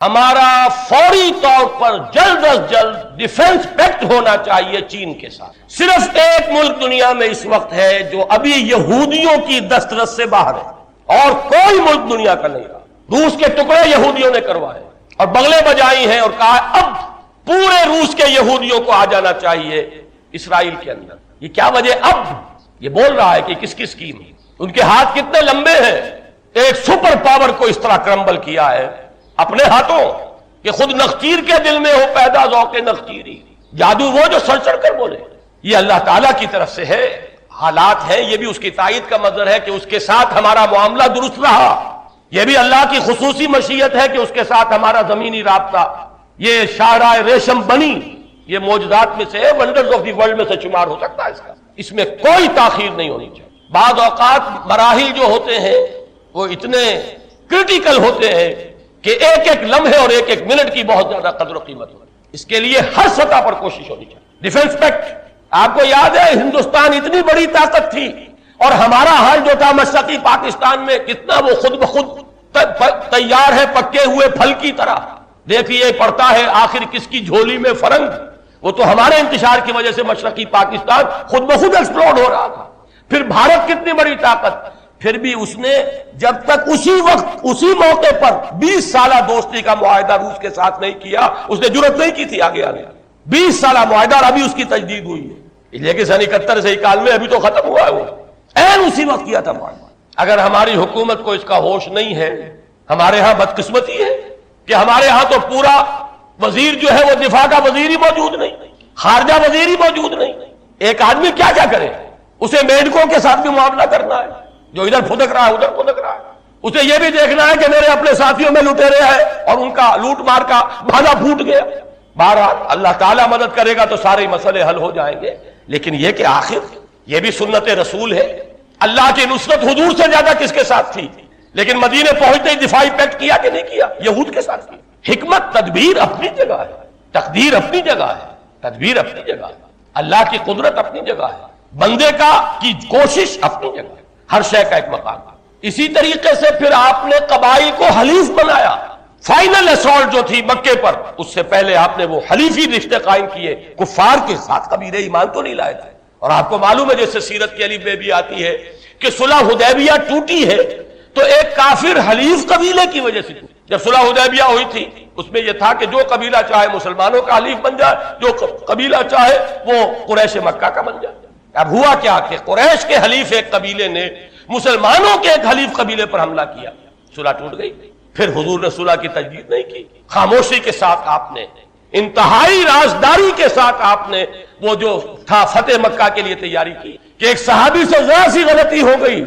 ہمارا فوری طور پر جلد از جلد ڈیفنس پیکٹ ہونا چاہیے چین کے ساتھ۔ صرف ایک ملک دنیا میں اس وقت ہے جو ابھی یہودیوں کی دسترس سے باہر ہے، اور کوئی ملک دنیا کا نہیں رہا۔ روس کے ٹکڑے یہودیوں نے کروائے اور بغلے بجائی ہیں اور کہا اب پورے روس کے یہودیوں کو آ جانا چاہیے اسرائیل کے اندر۔ یہ کیا وجہ؟ اب یہ بول رہا ہے کہ کس کی اسکیم ہے، ان کے ہاتھ کتنے لمبے ہیں۔ ایک سپر پاور کو اس طرح کرمبل کیا ہے اپنے ہاتھوں کہ خود نخچیر کے دل میں ہو پیدا ذوق نخچیری، جادو وہ جو سڑ چڑھ کر بولے۔ یہ اللہ تعالیٰ کی طرف سے ہے، حالات ہیں، یہ بھی اس کی تائید کا مظہر ہے کہ اس کے ساتھ ہمارا معاملہ درست رہا۔ یہ بھی اللہ کی خصوصی مشیت ہے کہ اس کے ساتھ ہمارا زمینی رابطہ، یہ شاہراہ ریشم بنی، یہ معجزات میں سے ہے، ونڈرز آف دی ورلڈ میں سے شمار ہو سکتا ہے۔ اس میں کوئی تاخیر نہیں ہونی چاہیے۔ بعض اوقات مراحل جو ہوتے ہیں وہ اتنے کرٹیکل ہوتے ہیں کہ ایک ایک لمحے اور ایک ایک منٹ کی بہت زیادہ قدر و قیمت ہوتی ہے۔ اس کے لیے ہر سطح پر کوشش ہونی چاہیے۔ ڈیفنس پیکٹ، آپ کو یاد ہے ہندوستان اتنی بڑی طاقت تھی اور ہمارا حال جو تھا مشرقی پاکستان میں کتنا وہ خود بخود تیار ہے پکے ہوئے پھل کی طرح۔ دیکھیے پڑتا ہے آخر کس کی جھولی میں فرنگ، وہ تو ہمارے انتشار کی وجہ سے مشرقی پاکستان خود بخود ایکسپلوڈ ہو رہا تھا۔ پھر بھارت کتنی بڑی طاقت، پھر بھی اس نے جب تک اسی وقت اسی موقع پر 20 سالہ دوستی کا معاہدہ روس کے ساتھ نہیں کیا، اس نے جرأت نہیں کی تھی آگے آنے۔ 20 سالہ معاہدہ اور ابھی اس کی تجدید ہوئی ہے، لیکن سن 71 سے 91 ابھی تو ختم ہوا ہے، وہ عین اسی وقت کیا تھا معاہدہ۔ اگر ہماری حکومت کو اس کا ہوش نہیں ہے، ہمارے ہاں بدقسمتی ہے کہ ہمارے ہاں تو پورا وزیر جو ہے وہ دفاع کا وزیر ہی موجود نہیں، خارجہ وزیر ہی موجود نہیں۔ ایک آدمی کیا کیا کرے؟ اسے میڈکوں کے ساتھ بھی معاملہ کرنا ہے، جو ادھر پھدک رہا ہے ادھر پھدک رہا ہے۔ اسے یہ بھی دیکھنا ہے کہ میرے اپنے ساتھیوں میں لٹیرے ہیں اور ان کا لوٹ مار کا بھالا پھوٹ گیا۔ بہرحال اللہ تعالیٰ مدد کرے گا تو سارے مسئلے حل ہو جائیں گے، لیکن یہ کہ آخر یہ بھی سنت رسول ہے۔ اللہ کی نصرت حضور سے زیادہ کس کے ساتھ تھی، لیکن مدینے پہنچتے ہی دفاعی پیکٹ کیا کہ نہیں کیا؟ یہود کے ساتھ کیا۔ حکمت تدبیر اپنی جگہ ہے، تقدیر اپنی جگہ ہے، تدبیر اپنی جگہ ہے، اللہ کی قدرت اپنی جگہ ہے، بندے کی کوشش اپنی جگہ ہے، ہر شے کا ایک مقام ہے۔ اسی طریقے سے پھر آپ نے قبائل کو حلیف بنایا۔ فائنل اسالٹ جو تھی مکے پر، اس سے پہلے آپ نے وہ حلیفی رشتے قائم کیے کفار کے ساتھ۔ قبیلے ایمان تو نہیں لائے تھے، اور آپ کو معلوم ہے جیسے سیرت کی الف ب بھی آتی ہے کہ صلح حدیبیہ ٹوٹی ہے تو ایک کافر حلیف قبیلے کی وجہ سے ٹوٹی۔ جب صلح حدیبیہ ہوئی تھی اس میں یہ تھا کہ جو قبیلہ چاہے مسلمانوں کا حلیف بن جائے، جو قبیلہ چاہے وہ قریش مکہ کا بن جائے۔ اب ہوا کیا کہ قریش کے حلیف ایک قبیلے نے مسلمانوں کے ایک حلیف قبیلے پر حملہ کیا، صلح ٹوٹ گئی۔ پھر حضور نے صلح کی تجدید نہیں کی، خاموشی کے ساتھ آپ نے، انتہائی رازداری کے ساتھ آپ نے وہ جو تھا فتح مکہ کے لیے تیاری کی۔ کہ ایک صحابی سے ذرا سی غلطی ہو گئی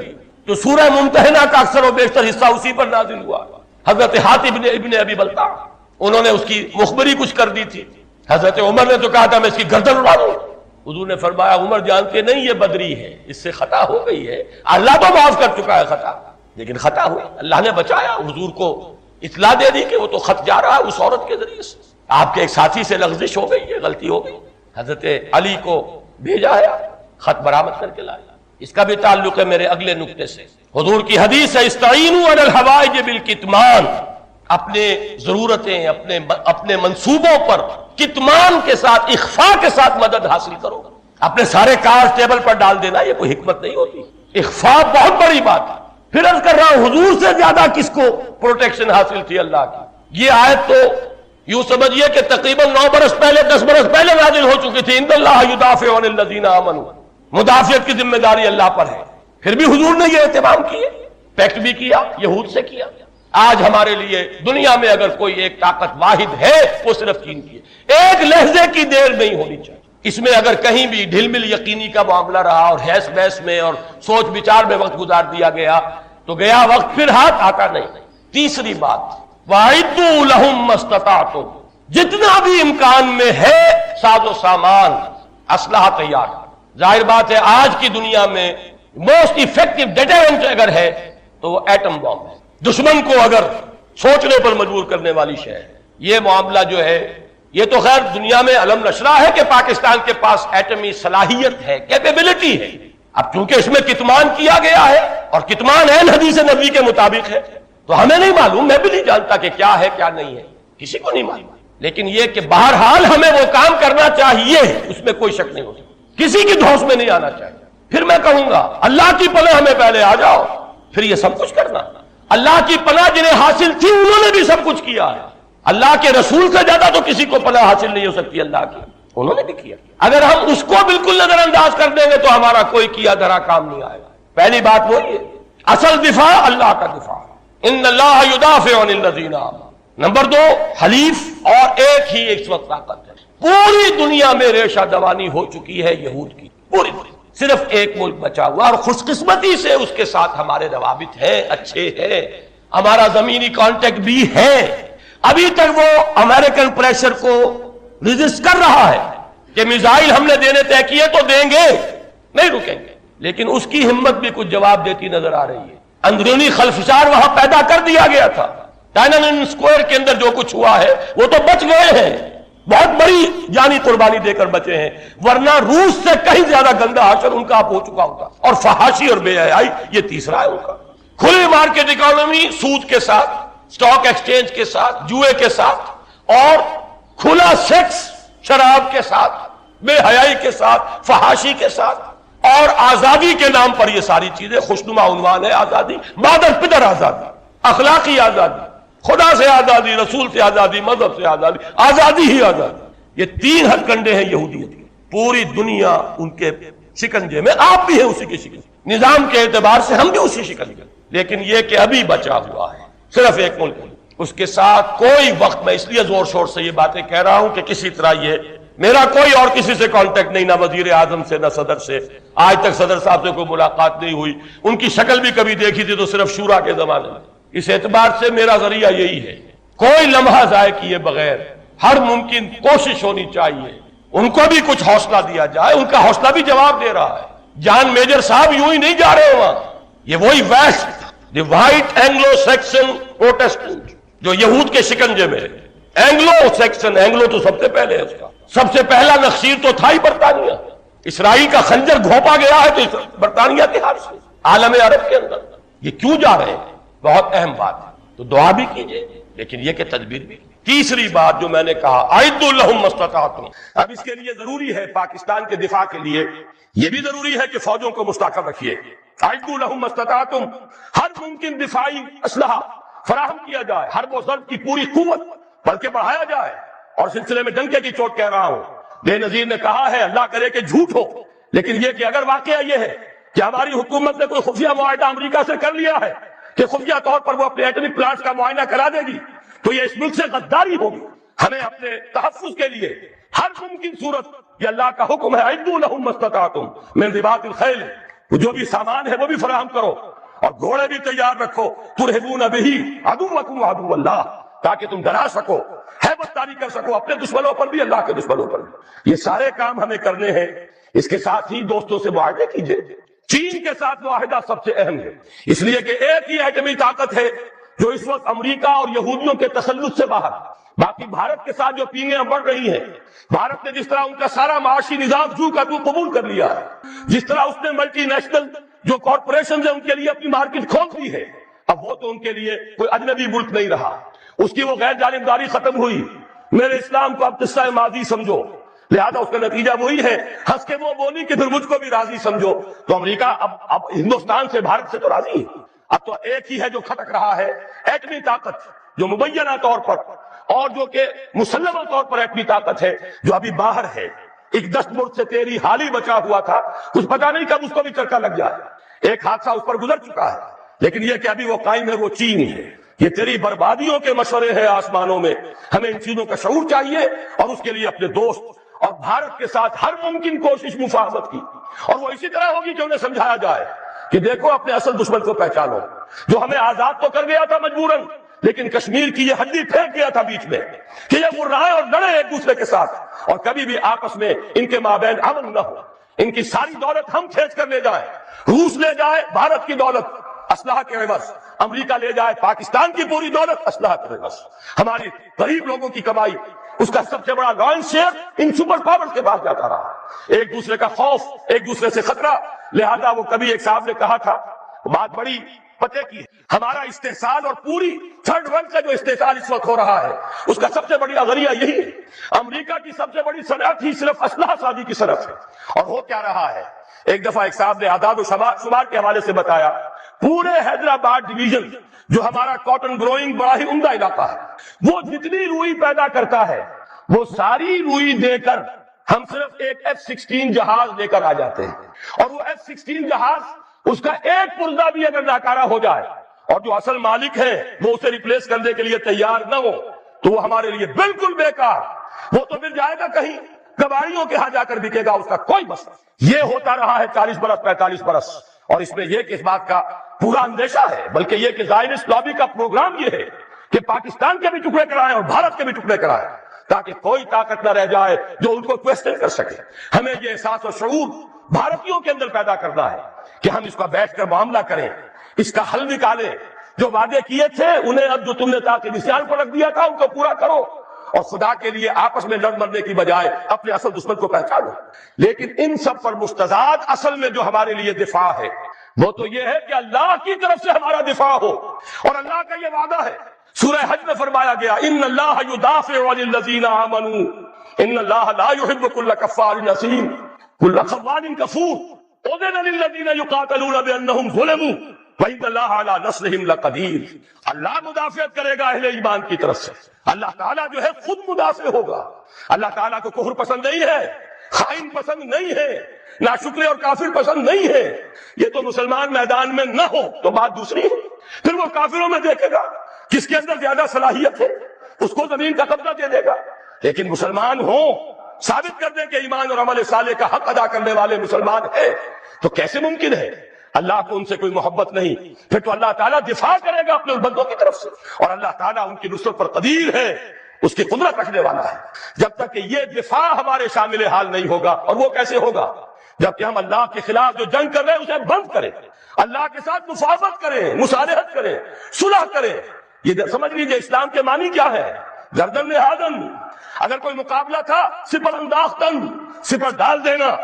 تو سورہ ممتحنہ کا اکثر و بیشتر حصہ اسی پر نازل ہوا۔ حضرت حاتب ابن ابی بلتع، انہوں نے اس کی مخبری کچھ کر دی تھی۔ حضرت عمر نے تو کہا تھا میں اس کی گردن اڑا دوں۔ حضور نے فرمایا عمر جانتے نہیں یہ بدری ہے، اس سے خطا ہو گئی ہے، اللہ تو معاف کر چکا ہے خطا، لیکن خطا ہوئی، اللہ نے بچایا۔ حضور کو اطلاع دے دی کہ وہ تو خط جا رہا ہے اس عورت کے ذریعے سے، آپ کے ایک ساتھی سے لغزش ہو گئی ہے، غلطی ہو گئی۔ حضرت علی کو بھیجا ہے، خط برآمد کر کے لایا۔ اس کا بھی تعلق ہے میرے اگلے نقطے سے۔ حضور کی حدیث ہے استعینوا علی الحوائج بالکتمان، اپنے ضرورتیں اپنے منصوبوں پر کتمان کے ساتھ، اخفاء کے ساتھ مدد حاصل کرو۔ اپنے سارے کارڈ ٹیبل پر ڈال دینا یہ کوئی حکمت نہیں ہوتی، اخفاء بہت بڑی بات ہے۔ پھر عرض کر رہا ہوں حضور سے زیادہ کس کو پروٹیکشن حاصل تھی اللہ کی۔ یہ آیت تو یوں سمجھیے کہ تقریباً 9 برس پہلے 10 برس پہلے نازل ہو چکی تھی۔ ان اللہ یدافع عن الذین آمنوا، مدافعت کی ذمہ داری اللہ پر ہے۔ پھر بھی حضور نے یہ اہتمام کیے، پیکٹ بھی کیا، یہود سے کیا۔ آج ہمارے لیے دنیا میں اگر کوئی ایک طاقت واحد ہے وہ صرف چین کی ہے، ایک لہجے کی دیر نہیں ہونی چاہیے۔ اس میں اگر کہیں بھی ڈھل مل یقینی کا معاملہ رہا اور حیث بحث میں اور سوچ بچار میں وقت گزار دیا گیا تو گیا وقت پھر ہاتھ آتا نہیں۔ تیسری بات، وَأَعِدُّوا لَهُم مَّا اسْتَطَعْتُمْ، جتنا بھی امکان میں ہے ساز و سامان اسلحہ تیار۔ ظاہر بات ہے آج کی دنیا میں موسٹ افیکٹو ڈیٹرنٹ اگر ہے تو وہ ایٹم بم ہے، دشمن کو اگر سوچنے پر مجبور کرنے والی شے ہے۔ یہ معاملہ جو ہے یہ تو خیر دنیا میں علم نشرہ ہے کہ پاکستان کے پاس ایٹمی صلاحیت ہے، کیپیبلٹی ہے۔ اب چونکہ اس میں کتمان کیا گیا ہے اور کتمان عین حدیث نبوی کے مطابق ہے تو ہمیں نہیں معلوم، میں بھی نہیں جانتا کہ کیا ہے کیا نہیں ہے۔ کسی کو نہیں معلوم، لیکن یہ کہ بہرحال ہمیں وہ کام کرنا چاہیے، اس میں کوئی شک نہیں ہو سکتا، کسی کی دھوس میں نہیں آنا چاہیے۔ پھر میں کہوں گا اللہ کی پناہ ہمیں پہلے آ جاؤ، پھر یہ سب کچھ کرنا۔ اللہ کی پناہ جنہیں حاصل تھی انہوں نے بھی سب کچھ کیا ہے، اللہ کے رسول سے زیادہ تو کسی کو پناہ حاصل نہیں ہو سکتی اللہ کی، انہوں نے بھی کیا۔ اگر ہم اس کو بالکل نظر انداز کر دیں گے تو ہمارا کوئی کیا دھرا کام نہیں آئے گا۔ پہلی بات وہی ہے، اصل دفاع اللہ کا دفاع، ان اللہ یدافع عن الذین آمنوا۔ نمبر 2، حلیف اور ایک ہی اس وقت طاقت ہے۔ پوری دنیا میں ریشہ دوانی ہو چکی ہے یہود کی، پوری صرف ایک ملک بچا ہوا، اور خوش قسمتی سے اس کے ساتھ ہمارے روابط ہیں، اچھے ہیں، ہمارا زمینی کانٹیکٹ بھی ہے۔ ابھی تک وہ امریکن پریشر کو ریزسٹ کر رہا ہے کہ میزائل ہم نے دینے طے کیے تو دیں گے، نہیں رکیں گے، لیکن اس کی ہمت بھی کچھ جواب دیتی نظر آ رہی ہے۔ اندرونی خلفشار وہاں پیدا کر دیا گیا تھا، ٹائنن اسکوائر کے اندر جو کچھ ہوا ہے وہ تو بچ گئے ہیں، بہت بڑی جانی قربانی دے کر بچے ہیں، ورنہ روس سے کہیں زیادہ گندا حشر ان کا ہو چکا ہوتا، اور فحاشی اور بے حیائی یہ تیسرا ہے ان کا۔ کھلی مارکیٹ اکانومی، سود کے ساتھ، سٹاک ایکسچینج کے ساتھ، جوئے کے ساتھ، اور کھلا سیکس، شراب کے ساتھ، بے حیائی کے ساتھ، فحاشی کے ساتھ، اور آزادی کے نام پر یہ ساری چیزیں، خوشنما عنوان ہے آزادی، مادر پدر آزادی، اخلاقی آزادی، خدا سے آزادی، رسول سے آزادی، مذہب سے آزادی، آزادی ہی آزادی۔ یہ 3 ہتھ کنڈے ہیں یہودیت کے، پوری دنیا ان کے شکنجے میں، آپ بھی ہیں اسی کے شکنجے، نظام کے اعتبار سے ہم بھی اسی شکنجے، لیکن یہ کہ ابھی بچا ہوا ہے صرف ایک ملک، اس کے ساتھ کوئی وقت، میں اس لیے زور شور سے یہ باتیں کہہ رہا ہوں کہ کسی طرح یہ میرا کوئی اور کسی سے کانٹیکٹ نہیں، نہ وزیر اعظم سے، نہ صدر سے، آج تک صدر صاحب سے کوئی ملاقات نہیں ہوئی، ان کی شکل بھی کبھی دیکھی تھی تو صرف شورا کے زمانے میں۔ اس اعتبار سے میرا ذریعہ یہی ہے، کوئی لمحہ ضائع کیے بغیر ہر ممکن کوشش ہونی چاہیے، ان کو بھی کچھ حوصلہ دیا جائے، ان کا حوصلہ بھی جواب دے رہا ہے۔ جان میجر صاحب یوں ہی نہیں جا رہے وہاں، یہ وہی ویسٹ، دی وائٹ اینگلو سیکسن پروٹسٹنٹ جو یہود کے شکنجے میں ہے۔ اینگلو سیکسن، اینگلو تو سب سے پہلے ہے، اس کا سب سے پہلا نخشیر تو تھا ہی برطانیہ، اسرائیل کا خنجر گھونپا گیا ہے تو برطانیہ کے ہاتھ سے، عالم عرب کے اندر۔ یہ کیوں جا رہے ہیں؟ بہت اہم بات ہے، تو دعا بھی کیجئے، لیکن یہ کہ تدبیر بھی۔ تیسری بات جو میں نے کہا، اعدوا لهم ما استطعتم، اب اس کے لیے ضروری ہے، پاکستان کے دفاع کے لیے یہ بھی ضروری ہے کہ فوجوں کو مستحکم رکھیے۔ اعدوا لهم ما استطعتم، ہر ممکن دفاعی اسلحہ فراہم کیا جائے، ہر وہ ضرب کی پوری قوت بلکہ بڑھایا جائے۔ اور سلسلے میں ڈنکے کی چوٹ کہہ رہا ہوں، بے نظیر نے کہا ہے، اللہ کرے کہ جھوٹ ہو، لیکن یہ کہ اگر واقعہ یہ ہے کہ ہماری حکومت نے کوئی خفیہ معاہدہ امریکہ سے کر لیا ہے کہ خفیہ طور پر وہ اپنے ایٹمی پلانٹس کا معائنہ کرا دے گی، تو یہ اس ملک سے غداری ہوگی۔ ہمیں اپنے تحفظ کے لیے ہر ممکن صورت، یہ اللہ کا حکم ہے، اعدوا لهم ما استطعتم من رباط الخیل، جو بھی سامان ہے وہ بھی فراہم کرو، اور گھوڑے بھی تیار رکھو، ترہبون بہ عدوکم وعدو اللہ، تاکہ تم ڈرا سکو، ہیبت طاری کر سکو اپنے دشمنوں پر بھی، اللہ کے دشمنوں پر بھی۔ یہ سارے کام ہمیں کرنے ہیں۔ اس کے ساتھ ہی دوستوں سے معاہدے کیجئے، چین کے ساتھ معاہدہ سب سے اہم ہے، اس لیے کہ ایک ہی ایٹمی طاقت ہے جو اس وقت امریکہ اور یہودیوں کے تسلط سے باہر، باقی بھارت کے ساتھ جو پینگیاں بڑھ رہی ہیں، بھارت نے جس طرح ان کا سارا معاشی نظام جو کا تو قبول کر لیا ہے، جس طرح اس نے ملٹی نیشنل جو کارپوریشنز ہیں ان کے لیے اپنی مارکیٹ کھول دی ہے، اب وہ تو ان کے لیے کوئی اجنبی ملک نہیں رہا، اس کی وہ غیر جانبداری ختم ہوئی۔ میرے اسلام کو اب قصہ ماضی سمجھو، لہذا اس کا نتیجہ وہی ہے، ہنس کے وہ بولی کہ پھر مجھ کو بھی راضی سمجھو۔ تو امریکہ اب ہندوستان سے، بھارت سے تو راضی ہے، اب تو ایک ہی ہے جو کھٹک رہا ہے، ایٹمی طاقت جو مبینہ طور پر اور جو کہ مسلمہ طور پر ایٹمی طاقت ہے جو ابھی باہر ہے۔ ایک دست ملک سے تیری حال ہی بچا ہوا تھا، کچھ پتا نہیں کب اس کو بھی چرکا لگ جائے، ایک حادثہ اس پر گزر چکا ہے، لیکن یہ کہ ابھی وہ قائم ہے، وہ چین ہے۔ یہ تیری بربادیوں کے مشورے ہیں آسمانوں میں، ہمیں ان چیزوں کا شعور چاہیے، اور اس کے لیے اپنے دوست اور بھارت کے ساتھ ہر ممکن کوشش مفاہمت کی، اور وہ اسی طرح ہوگی کہ انہیں سمجھایا جائے کہ دیکھو اپنے اصل دشمن کو پہچانو، جو ہمیں آزاد تو کر گیا تھا مجبوراً، لیکن کشمیر کی یہ ہڈی پھینک گیا تھا بیچ میں کہ یہ مرائیں اور لڑے ایک دوسرے کے ساتھ، اور کبھی بھی آپس میں ان کے مابین امن نہ ہو، ان کی ساری دولت ہم کھینچ کر لے جائیں، روس لے جائے بھارت کی دولت اسلحہ کے عوض، امریکہ لے جائے پاکستان کی پوری دولت اسلحہ کے عوض، ہماری غریب لوگوں کی کمائی، اس کا سب سے بڑا لائنس شیئر ان سپر پاورز کے پاس جاتا رہا، ایک دوسرے کا خوف، ایک دوسرے سے خطرہ۔ لہذا وہ کبھی ایک صاحب نے کہا تھا، بات بڑی پتے کی ہے۔ ہمارا استحصال اور پوری تھرڈ ورلڈ کا جو استحصال اس وقت ہو رہا ہے اس کا سب سے بڑی اغریہ یہی ہے۔ امریکہ کی سب سے بڑی صنعت ہی صرف اسلحہ سازی کی صنعت ہے۔ اور ہو کیا رہا ہے، ایک دفعہ ایک صاحب نے اعداد و شمار کے حوالے سے بتایا، پورے حیدرآباد ڈویژن جو ہمارا کاٹن گروئنگ بڑا ہی عمدہ علاقہ ہے، وہ جتنی روئی پیدا کرتا ہے وہ ساری روئی دے کر ہم صرف ایک F-16 جہاز لے کر آ جاتے ہیں، اور وہ F-16 جہاز اس کا ایک پرزہ بھی اگر ناکارہ ہو جائے اور جو اصل مالک ہے وہ اسے ریپلیس کرنے کے لیے تیار نہ ہو تو وہ ہمارے لیے بالکل بیکار، وہ تو مل جائے گا کہیں کباڑیوں کے ہاں جا کر بکے گا، اس کا کوئی مسئلہ۔ یہ ہوتا رہا ہے 40 برس 45 برس، اور اس میں یہ کہ اس بات کا پورا اندیشہ ہے، بلکہ یہ کہ زائنسٹ لابی کا پروگرام یہ ہے کہ پاکستان کے بھی ٹکڑے کرائیں اور بھارت کے بھی ٹکڑے کرائیں، تاکہ کوئی طاقت نہ رہ جائے جو ان کو کویسچن کر سکے۔ ہمیں یہ احساس و شعور بھارتیوں کے اندر پیدا کرنا ہے کہ ہم اس کا بیٹھ کر معاملہ کریں، اس کا حل نکالیں، جو وعدے کیے تھے انہیں اب جو تم نے تاکہ نشان پر رکھ دیا تھا ان کو پورا کرو، اور خدا کے لیے آپس میں لڑ مرنے کی بجائے اپنے اصل دشمن کو پہچانو۔ لیکن ان سب پر مستضاد اصل میں جو ہمارے لیے دفاع ہے وہ تو یہ ہے کہ اللہ کی طرف سے ہمارا دفاع ہو، اور اللہ کا یہ وعدہ ہے، سورہ حج میں فرمایا گیا ان اللہ یدافع عن الذین آمنوا ان اللہ لا یحب کل کفار اثیم کل خوان کفور اذن للذین یقاتلون بانہم ظلموا وان اللہ علی نصرہم لقدیر۔ اللہ مدافعت کرے گا اہل ایمان کی طرف سے، اللہ تعالیٰ جو ہے خود مدافع ہوگا۔ اللہ تعالیٰ کو کفر پسند نہیں ہے، خائن پسند نہیں ہے، ناشکرے اور کافر پسند نہیں ہے۔ یہ تو مسلمان میدان میں نہ ہو تو بات دوسری ہے، پھر وہ کافروں میں دیکھے گا کس کے اندر زیادہ صلاحیت ہے، اس کو زمین کا قبضہ دے دے گا۔ لیکن مسلمان ہوں، ثابت کر دیں کہ ایمان اور عمل صالح کا حق ادا کرنے والے مسلمان ہیں، تو کیسے ممکن ہے اللہ کو ان سے کوئی محبت نہیں؟ پھر تو اللہ تعالیٰ دفاع کرے گا اپنے بندوں کی طرف سے، اور اللہ تعالیٰ ان کی نصرت پر قدیر ہے، اس کی قدرت رکھنے والا ہے۔ جب تک کہ یہ دفاع ہمارے شامل حال نہیں ہوگا، اور وہ کیسے ہوگا؟ جبکہ ہم اللہ کے خلاف جو جنگ کر رہے ہیں اسے بند کریں، اللہ کے ساتھ مفاوضت کریں، مصالحت کریں، صلح کریں۔ یہ سمجھ لیجئے اسلام کے معنی کیا ہے، گردن نہادن، اگر کوئی مقابلہ تھا سپر انداختن، سپر ڈال دینا،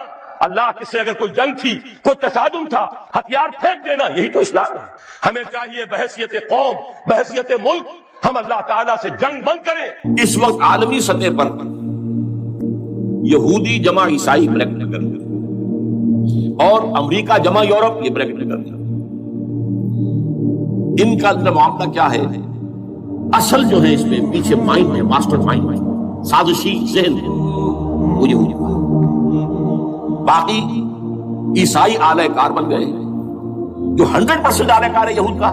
اللہ کے سے اگر کوئی جنگ تھی، کوئی تصادم تھا، ہتھیار پھینک دینا، یہی تو اسلام ہے۔ ہمیں چاہیے بحیثیت قوم، بحیثیت ملک، ہم اللہ تعالیٰ سے جنگ بند کریں۔ اس وقت عالمی سطح پر یہودی جمع عیسائی بریکٹ کر رہے اور امریکہ جمع یورپ یہ بریکٹ کر رہے۔ ان کا اندر معاملہ کیا ہے؟ اصل جو ہے اس میں پیچھے مائنڈ ہے، ماسٹر مائنڈ، سازشی ذہن ہے، وہ یہودی کا۔ باقی عیسائی اعلی کار بن گئے، جو 100% اعلی کار ہے یہود کا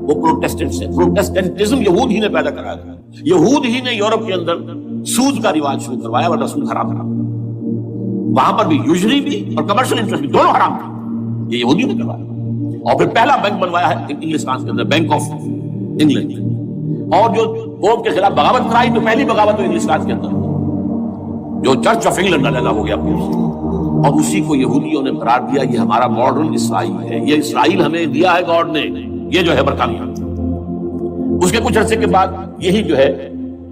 وہ پروٹیسٹنٹس ہے۔ پروٹیسٹنٹزم یہود ہی نے پیدا کرایا تھا، یہود ہی نے یورپ کے اندر سود کا رواج شروع کروایا، ورنہ سود حرام تھا وہاں پر بھی، یوزلی بھی اور کمرشل انٹرسٹ بھی دونوں حرام تھے، یہ یہودی نے کروایا۔ اور پھر پہلا بینک بنوایا ہے انگلستان کے اندر، بینک آف انگلینڈ، اور جو پوپ کے خلاف بغاوت کرائی تو پہلی بغاوت تو انگلستان کے اندر جو چرچ آف انگلینڈ علیحدہ ہو گیا، اور اسی کو یہودیوں نے قرار دیا یہ ہمارا ماڈرن اسرائیل ہے، یہ اسرائیل ہمیں دیا ہے گاڈ نے، یہ جو ہے برطانیہ۔ اس کے کچھ عرصے کے بعد یہی جو ہے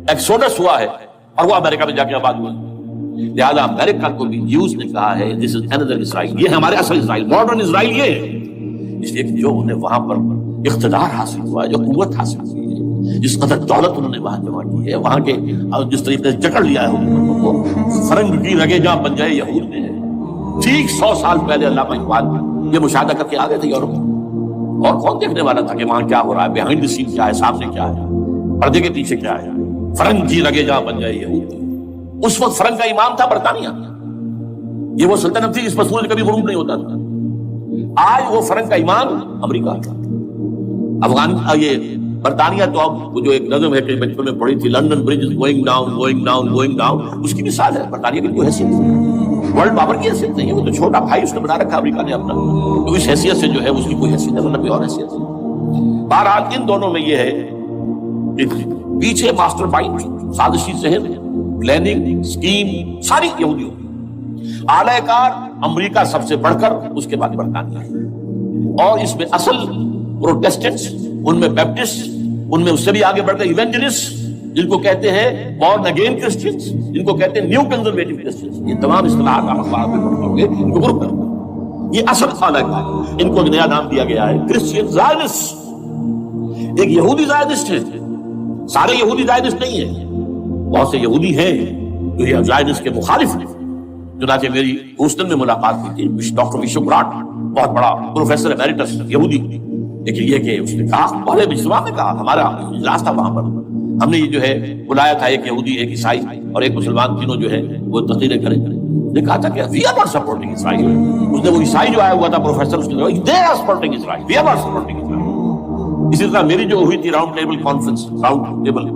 ایکسوڈس ہوا ہے اور وہ امریکہ میں جا کے آباد ہوا، لہذا امریکہ کو بھی جیوز نے کہا ہے دس از انادر اسرائیل، یہ ہمارے اصل اسرائیل، ماڈرن اسرائیل یہ ہے۔ اس لیے کہ جو انہیں وہاں پر اقتدار حاصل ہوا ہے، جو قوت حاصل ہوئی ہے، جس قدر دولت انہوں نے وہاں جمع کی ہے، وہاں کے جس طریقے سے جکڑ لیا ہے حکومتوں کو، فرنگ کی رگے جہاں بن جائے یہود میں ہے۔ ٹھیک 100 سال پہلے علامہ اقبال یہ مشاہدہ کر کے آ گئے تھے یورپ میں، اور کون دیکھنے والا تھا کہ وہاں کیا ہو رہا ہے، بیہائنڈ دی سین کیا ہے، سامنے کیا ہے، پردے کے پیچھے کیا ہے۔ فرنگ کی رگے جہاں بن جائے یہود، اس وقت فرنگ کا امام تھا برطانیہ، یہ وہ سلطنت تھی جس پر سورج کبھی غروب نہیں ہوتا تھا۔ آج وہ فرنگ کا امام امریکہ تھا، افغان یہ برطانیہ تو اب وہ جو ایک نظم ہے کہ بچپن میں پڑھی تھی، London bridge is going down going down going down, اس کی مثال ہے۔ برطانیہ کی کوئی حیثیت نہیں، ورلڈ پاور کی حیثیت نہیں ہے، وہ تو چھوٹا بھائی اس نے بنا رکھا امریکہ نے اپنا، تو اس حیثیت سے جو ہے اس کی کوئی حیثیت ہے، ورنہ کوئی اور حیثیت نہیں۔ بہرحال ان دونوں میں یہ ہے کہ پیچھے ماسٹر مائنڈ، سازشی ذہن، پلاننگ، اسکیم ساری یہودیوں، اعلی کار امریکہ سب سے بڑھ کر، اس کے بعد برطانیہ، اور اس میں اصل پروٹیسٹنٹس، ان میں بیپٹسٹ، ان میں اس سے بھی آگے بڑھ کر ایونجلسٹ، جن کو کہتے ہیں بورن اگین کرسچنز، جن کو کہتے ہیں نیو کنزرویٹو کرسچنز، یہ تمام اصطلاحات آپ بعد میں پڑھتے ہوں گے، ان کو گروپ کرتے ہیں۔ یہ اصل خالق ہے. ان کو نیا نام دیا گیا ہے کرسچین زائنسٹ. ایک یہودی زائنسٹ ہے, سارے یہودی زائنسٹ نہیں ہیں, بہت سے یہودی ہیں جو یہ زائنسٹ کے مخالف ہیں. چنانچہ میری ہیوسٹن میں ملاقات کی تھی ڈاکٹر وشوگراٹ, بہت بڑا پروفیسر ایمیریٹس یہودی, لیکن یہ کہ اس نے کہا, بڑے اجتماع میں کہا, ہمارا اجلاس تھا وہاں پر, ہم نے یہ جو ہے بلایا تھا ایک یہودی, ایک عیسائی اور ایک مسلمان, تینوں جو ہے وہ تقریریں کریں. نے کہا تھا کہ وی آر ناٹ سپورٹنگ اسرائیل. اس نے وہ عیسائی جو آیا ہوا تھا پروفیسر, اس نے کہا they are supporting Israel, we are not supporting Israel. اسی طرح میری جو ہوئی تھی round table conference, round table,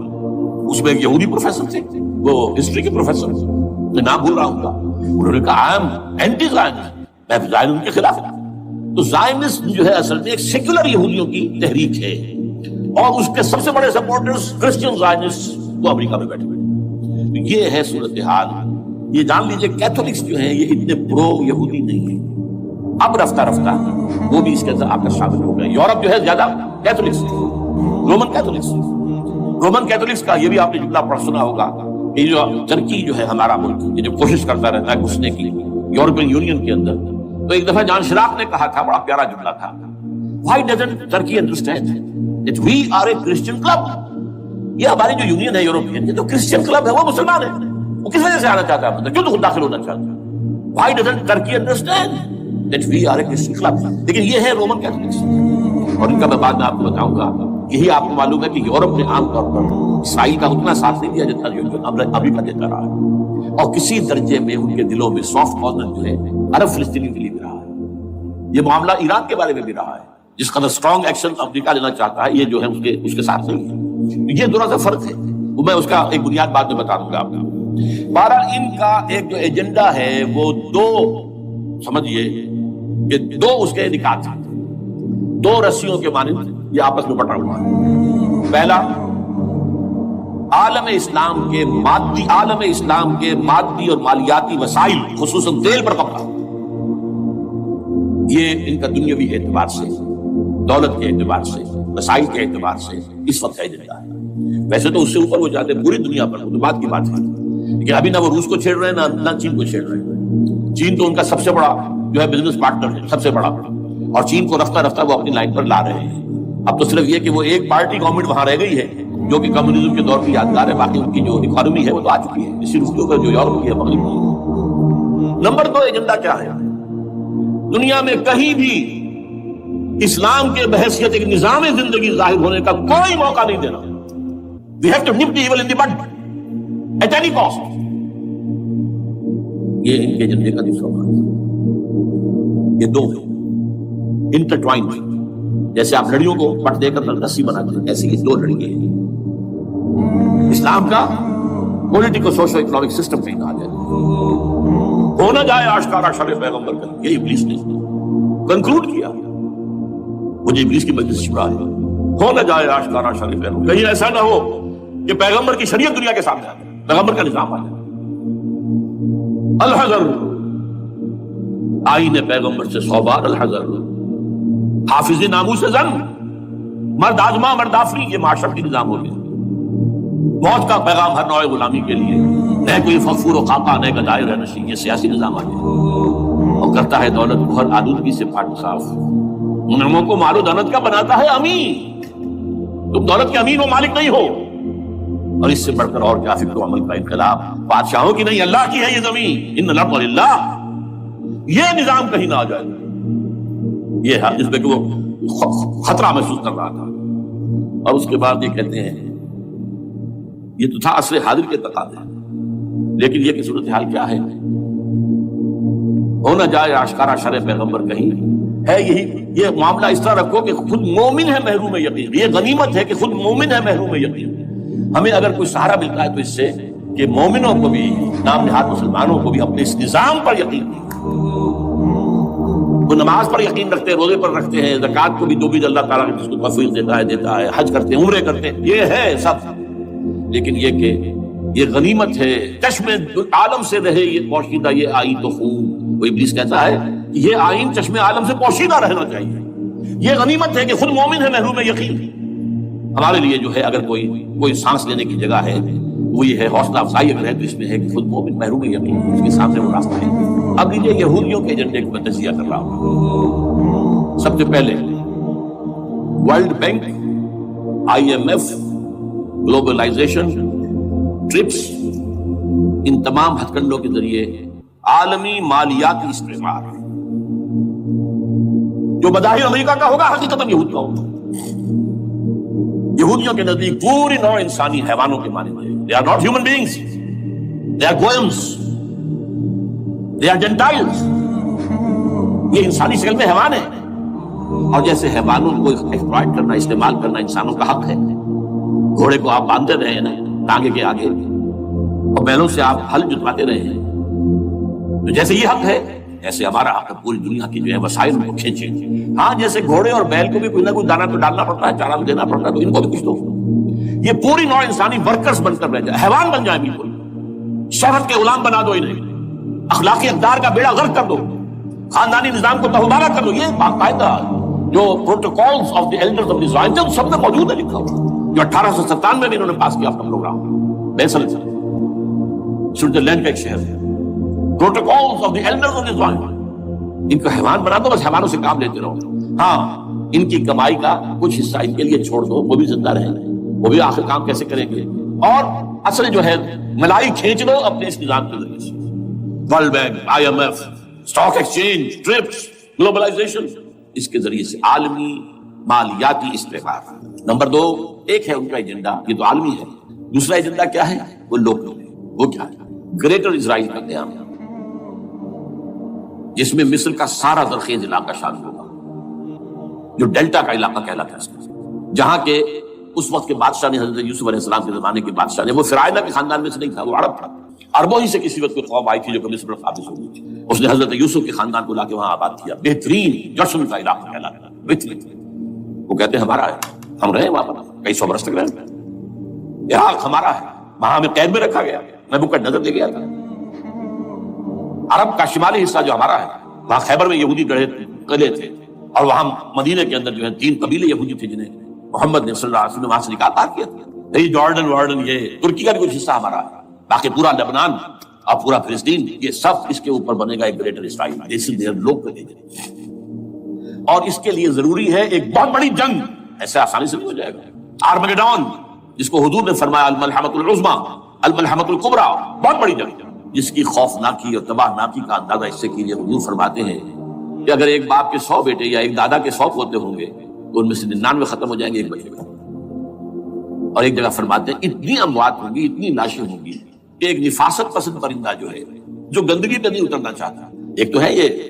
اس میں ایک یہودی پروفیسر تھے, وہ ہسٹری کے پروفیسر, میں نام بھول رہا ہوں کا, انہوں نے کہا آئی ایم اینٹی زائنسٹ, میں زائنسٹ کے خلاف ہوں. تو زائنسٹ جو ہے اصل میں ایک سیکولر یہودیوں کی تحریک ہے, اور اس کے سب سے بڑے سپورٹرز کرسچین زائنسٹ وہ امریکہ میں بیٹھے ہوئے. تو یہ ہے صورتحال. یہ جان لیجئے کیتھولکس جو ہیں یہ اتنے پرو یہودی نہیں ہیں, اب رفتہ رفتہ وہ بھی اس کے اندر آ کر شامل ہو گئے. یورپ جو ہے زیادہ Catholics, Roman Catholics. Roman Catholics کا یہ بھی آپ نے جملہ پڑھ سنا ہوگا, یہ جو ترکی جو ہے ہمارا ملک, یہ جو کوشش کرتا رہتا ہے گھسنے کی یورپین یونین کے اندر, تو ایک دفعہ جان شراق نے کہا تھا, بڑا پیارا جملہ تھا, why doesn't Turkey understand that we are a Christian club. یہ ہماری جو یونین ہے یورپین, یہ تو کرسچین کلب ہے, وہ مسلمان ہے, وہ کس وجہ سے آنا چاہتا ہے, کیوں تو داخل ہونا چاہتا ہے. why doesn't Turkey understand that we are a Christian club. لیکن یہ ہے رومن کیتھولکس, اور ان کا میں بعد میں آپ کو بتاؤں گا. یہی آپ کو معلوم ہے کہ یورپ نے عام طور پر اسرائیل کا اتنا ساتھ نہیں دیا جتنا جو امریکہ دیتا رہا ہے, اور کسی درجے میں ان کے دلوں میں سافٹ کارنر جو ہے عرب فلسطینیوں کے لیے بھی رہا ہے. یہ معاملہ ایران کے بارے میں بھی رہا ہے, جس قدر اسٹرانگ ایکشن امریکہ لینا چاہتا ہے, یہ جو ہے اس کے ساتھ نہیں ہے. یہ دونوں سے فرق ہے, وہ میں اس کا ایک بنیاد بعد میں بتا دوں گا آپ کو. بہرحال ان کا ایک جو ایجنڈا ہے وہ دو, سمجھیے کہ دو اس کے نکات ہیں, دو رسیوں کے مانند یہ آپس میں بٹا ہوا ہے. پہلا, عالم اسلام کے مادی اور مالیاتی وسائل خصوصاً تیل پر قبضہ. یہ ان کا دنیاوی اعتبار سے, دولت کے اعتبار سے, وسائل کے اعتبار سے اس وقت کا ایجنڈا ہے. ویسے تو اس سے اوپر وہ جاتے پوری دنیا پر, وہ بات کی بات ہے, لیکن ابھی نہ وہ روس کو چھیڑ رہے ہیں نہ چین کو چھیڑ رہے ہیں. چین تو ان کا سب سے بڑا جو ہے بزنس پارٹنر ہے, سب سے بڑا, اور چین کو رفتہ رفتہ وہ اپنی لائن پر لا رہے ہیں. اب تو صرف یہ کہ وہ ایک پارٹی گورنمنٹ وہاں رہ گئی ہے جو کہ کمیونزم کے دور کی یادگار ہے, باقی ان کی جو اکانومی ہے وہ تو آ چکی ہے, اسی رفتوں کا جو یورپ کی ہے, مغرب کی. نمبر 2 ایجنڈا کیا ہے, دنیا میں کہیں بھی اسلام کے بحیثیت ایک نظام زندگی ظاہر ہونے کا کوئی موقع نہیں دینا. We have to nip the evil in the bud at any cost. یہ ان کے ایجنڈے کا دوسرا ہے. یہ دو انٹرٹوائنڈ, جیسے آپ لڑیوں کو پٹ دے کر رسی بناتے ہیں, ایسے یہ دو لڑیے ہیں. اسلام کا پولیٹیکل سوشل اکنامک سسٹم کہیں نہ آ جائے, ہو نہ جائے آشکارا شر پیغمبر کا. یہ ابلیس نے کنکلوڈ کیا, مجھے ابلیس کی مجلس چھڑا ہے, ہو نہ جائے آشکارا شر پیغمبر. کہیں ایسا نہ ہو کہ پیغمبر کی شریعت دنیا کے سامنے آ جائے, پیغمبر کا نظام آ جائے. الحذر, آئین پیغمبر سے 100 بار الحذر. حافظ ناموس زن, مرد آزما مرد آفری, یہ معاشرت کی نظام ہو گیا. موت کا پیغام ہر نوع غلامی کے لیے, نہ کوئی فخور و خاکہ نہ گدائے رہنشین, یہ سیاسی نظام آ گیا. اور کرتا ہے دولت کو ہر آلودگی سے پاک صاف. نعموں کو مال و دولت کا بناتا ہے امین. تم دولت کے امین و مالک نہیں ہو. اور اس سے بڑھ کر اور کیا, فکر و عمل کا انقلاب. بادشاہوں کی نہیں, اللہ کی ہے یہ زمین. ان الارض للہ. یہ نظام کہیں نہ آ جائے. یہ ہے جس میں کہ وہ خطرہ محسوس کر رہا تھا. اور اس کے بعد یہ کہتے ہیں, یہ تو تھا عصر حاضر کے تقاضے, لیکن یہ کہ صورتحال کیا ہے, ہو نہ جائے آشکارا شر پیغمبر کہیں ہے. یہی یہ معاملہ اس طرح رکھو کہ خود مومن ہے محروم یقین. یہ غنیمت ہے کہ خود مومن ہے محروم یقین. ہمیں اگر کوئی سہارا ملتا ہے تو اس سے کہ مومنوں کو بھی, نام نہاد مسلمانوں کو بھی اپنے اس نظام پر یقین نہیں. وہ نماز پر یقین رکھتے ہیں, روزے پر رکھتے ہیں, زکوٰۃ کو بھی جو بھی اللہ تعالیٰ جس کو تفویض دیتا ہے, حج کرتے ہیں, عمرے کرتے ہیں, یہ ہے سب. لیکن یہ کہ یہ غنیمت ہے, چشم عالم سے رہے یہ پوشیدہ یہ آئین تو خوب. وہ ابلیس کہتا ہے کہ یہ آئین چشم عالم سے پوشیدہ رہنا چاہیے. یہ غنیمت ہے کہ خود مومن ہے محروم یقین. ہمارے لیے جو ہے اگر کوئی سانس لینے کی جگہ ہے وہ یہ ہے حوصلہ افزائی اگر ہے تو اس میں ہے کہ خود مومن محروم یقین اس کے سامنے وہ راستہ ہے. اب لیجیے یہودیوں کے ایجنڈے کو میں تجزیہ کر رہا ہوں. سب سے پہلے World Bank, IMF، globalisation, TRIPS, ان تمام ہتھ کنڈوں کے ذریعے عالمی مالیاتی استعمار جو بظاہر امریکہ کا ہوگا حقیقتاً یہود کا ہوگا. یہودیوں کے نزدیک پوری نوع انسانی حیوانوں کے مانند ہے. They are not human beings. They are goyams. They are Gentiles. یہ انسانی شکل میں حیوان ہے، اور جیسے حیوانوں کو ایکسپلائٹ کرنا، استعمال کرنا انسانوں کا حق ہے. گھوڑے کو آپ باندھتے رہے ہیں ٹانگے کے آگے، اور بیلوں سے آپ ہل جتواتے رہے ہیں، تو جیسے یہ حق ہے ایسے ہمارا حق ہے پوری دنیا کی جو ہے وسائل کو کھینچے. ہاں جیسے گھوڑے اور بیل کو بھی کوئی نہ کوئی دانا تو ڈالنا پڑتا ہے، چارہ بھی دینا پڑتا ہے، تو ان کو بھی کچھ دو. یہ پوری نوع انسانی ورکرز بن کر رہ جائے، حیوان بن جائے، بالکل شہوت کے غلام بنا دو انہیں، اخلاقی اقدار کا بیڑا غرق کر دو، خاندانی نظام کو تہمارا کر دو. یہ باقاعدہ جو protocols of the elders of the Zion جو سب میں موجود ہے لکھا ہوا، جو 1897 میں بھی انہوں نے پاس کیا اپنا پروگرام. بیسل سوئٹزرلینڈ کا ایک شہر ہے. Protocols of the elders of the Zion. ان کو حیوان بنا دو، بس حیوانوں سے کام لیتے رہو. ہاں ان کی کمائی کا کچھ حصہ ان کے لیے چھوڑ دو، وہ بھی زندہ رہیں، وہ بھی آخر کام کیسے کریں گے، اور اصل جو ہے ملائی کھینچ لو اپنے اس نظام کے ذریعے سے. World Bank, IMF، stock exchange, TRIPS, globalisation, اس کے ذریعے سے عالمی مالیاتی استحکام. نمبر 2 ایک ہے ان کا ایجنڈا، یہ تو عالمی ہے. دوسرا ایجنڈا کیا ہے؟ وہ لوکل ہے. وہ کیا ہے؟ گریٹر اسرائیل کا قیام، جس میں مصر کا سارا زرخیز علاقہ شامل ہوگا، جو ڈیلٹا کا علاقہ کہلاتا ہے، جہاں کے اس وقت کے بادشاہ نے حضرت یوسف علیہ السلام کے زمانے کے بادشاہ نے، وہ فرعونہ کے خاندان میں سے نہیں تھا، وہ عرب تھا. عربوں ہی سے کسی وقت کوئی قوم آئی تھی جو کہ مصر پر قابض ہو گئی تھی. اس نے حضرت یوسف کے خاندان کو لا کے وہاں آباد کیا. بہترین جشن کا علاقہ کہلاتا ہے، بہترین. وہ کہتے ہیں ہمارا ہے، ہم رہے وہاں پر کئی سو برس تک رہے. عراق ہمارا ہے، وہاں ہمیں قید میں رکھا گیا، نبوکدنضر دے گیا تھا. عرب کا شمالی حصہ جو ہمارا ہے، وہاں خیبر میں یہودی قلعے تھے، اور وہاں مدینے کے اندر جو ہے 3 قبیلے یہودی تھے جنہیں محمد نے صلی اللہ علیہ وسلم نے وہاں سے نکال پار کیا تھا. یہ جارڈن وارڈن، یہ ترکی کا بھی کچھ حصہ ہمارا ہے. باقی پورا لبنان اور پورا فلسطین، یہ سب اس کے اوپر بنے گا ایک گریٹر اسرائیل. لوگ اور اس کے لیے ضروری ہے ایک بہت بڑی جنگ. ایسے آسانی سے نہیں ہو جائے گا. آرمگیڈون، جس کو حضور نے فرمایا الملحمۃ العظمیٰ، الملحمۃ الکبریٰ، بہت بڑی جنگ، جس کی خوفناکی اور تباہناکی کا اندازہ اس سے کیجیے. حضور فرماتے ہیں کہ اگر ایک باپ کے 100 بیٹے یا ایک دادا کے 100 پوتے ہوں گے تو ان میں سے 99 ختم ہو جائیں گے، ایک بچے گا. اور ایک جگہ فرماتے ہیں اتنی اموات ہوں گی، اتنی لاشیں ہوں گی کہ ایک نفاست پسند پرندہ جو ہے، جو گندگی پہ نہیں اترنا چاہتا. ایک تو ہے یہ